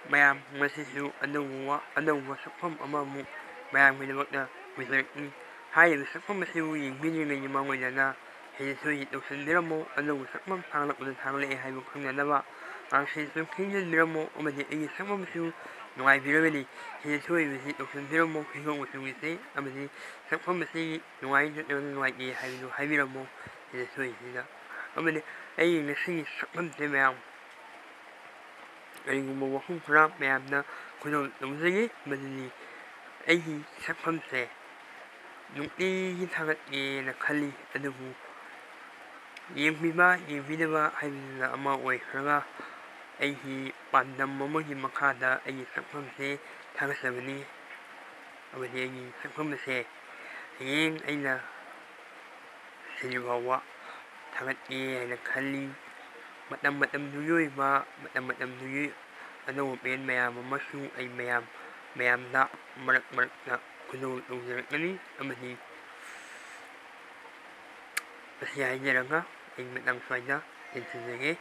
Ma'am, ngasisu anong sakfam amamu ma'amꯒꯤꯗꯃꯛꯇ ꯄꯨꯖꯔꯛꯏ꯫ ꯍꯥꯏꯔꯤꯕ ꯁꯛꯐꯝ ꯑꯁꯤꯕꯨ ꯌꯦꯡꯕꯤꯗ꯭ꯔꯤꯉꯩꯒꯤ ꯃꯥꯡꯑꯣꯏꯅꯅ ꯁꯤꯗꯁꯨ ꯇꯧꯁꯤꯟꯕꯤꯔꯝꯃꯨ ꯑꯅꯧꯕ ꯁꯛꯐꯝ ꯊꯥꯒꯠꯂꯛꯑꯦ ꯍꯥꯏꯕ ꯈꯪꯅꯅꯕ ꯁꯤꯗꯁꯨ ꯈꯪꯖꯤꯟꯕꯤꯔꯝꯃꯨ ꯑꯃꯗꯤ ꯑꯩꯒꯤ ꯁꯛꯐꯝꯁꯨ ꯅꯨꯡꯉꯥꯏꯕꯤꯔꯒꯗꯤ ꯁꯤꯗꯁꯨ ꯑꯣꯏꯕꯁꯤ ꯇꯧꯁꯤꯟꯕꯤꯔꯝꯃꯨ ꯍꯤꯒꯣꯛ ꯃꯆꯨꯒꯤꯁꯤ ꯑꯃꯗꯤ ꯁꯛꯐꯝ ꯑꯁꯤ ꯅꯨꯡꯉꯥꯏ ꯅꯠꯇ꯭ꯔꯒ ꯅꯨꯡꯉꯥꯏꯇꯦ ꯍꯥꯏꯕꯗꯨ ꯍꯥꯏꯕꯤꯔꯝꯃꯨ ꯁꯤꯗꯁꯨ ꯑꯣꯏꯕꯁꯤꯗ ꯑꯃꯗꯤ ꯑꯩꯒꯤ ꯉꯁꯤꯒꯤ ꯁꯛꯐꯝꯁꯦ ꯃꯌꯥꯝ ꯀꯔꯤꯒꯨꯝꯕ ꯋꯥꯐꯝ ꯈꯔ ꯃꯌꯥꯝꯅ ꯈꯨꯗꯣꯜ ꯇꯧꯖꯒꯦ ꯃꯗꯨꯗꯤ ꯑꯩꯒꯤ ꯁꯛꯐꯝꯁꯦ ꯅꯨꯡꯇꯤꯒꯤ ꯊꯥꯒꯠꯀꯦꯅ ꯈꯜꯂꯤ ꯑꯗꯨꯕꯨ ꯌꯦꯡꯕꯤꯕ ꯌꯦꯡꯕꯤꯗꯕ ꯍꯥꯏꯕꯗꯨꯅ ꯑꯃ ꯑꯣꯏꯈ꯭ꯔꯒ ꯑꯩꯒꯤ ꯄꯥꯟꯗꯝ ꯑꯃꯒꯤ ꯃꯈꯥꯗ ꯑꯩꯒꯤ ꯁꯛꯐꯝꯁꯦ ꯊꯥꯒꯠꯆꯕꯅꯤ ꯑꯃꯗꯤ ꯑꯩꯒꯤ ꯁꯛꯐꯝ ꯑꯁꯦ ꯍꯌꯦꯡ ꯑꯩꯅ ꯁꯤꯗ꯭ꯔꯤꯐꯥꯎꯕ ꯊꯥꯒꯠꯀꯦ ꯍꯥꯏꯅ ꯈꯜꯂꯤ ꯃꯇꯝꯗꯨꯒꯤ ꯑꯣꯏꯕ ꯃꯇꯝꯗꯨꯒꯤ ꯑꯅꯧ ꯑꯄꯦꯟ ꯃꯌꯥꯝ ꯑꯃꯁꯨ ꯑꯩ ꯃꯌꯥꯝꯗ ꯃꯔꯛꯇ ꯈꯨꯗꯣꯜ ꯇꯧꯖꯔꯛꯀꯅꯤ ꯑꯃꯗꯤ ꯑꯁꯤ ꯍꯥꯏꯖꯔꯒ ꯑꯩ ꯃꯇꯥꯡ ꯁ꯭ꯋꯥꯏꯗ ꯇꯦꯟꯁꯤꯟꯖꯒꯦ꯫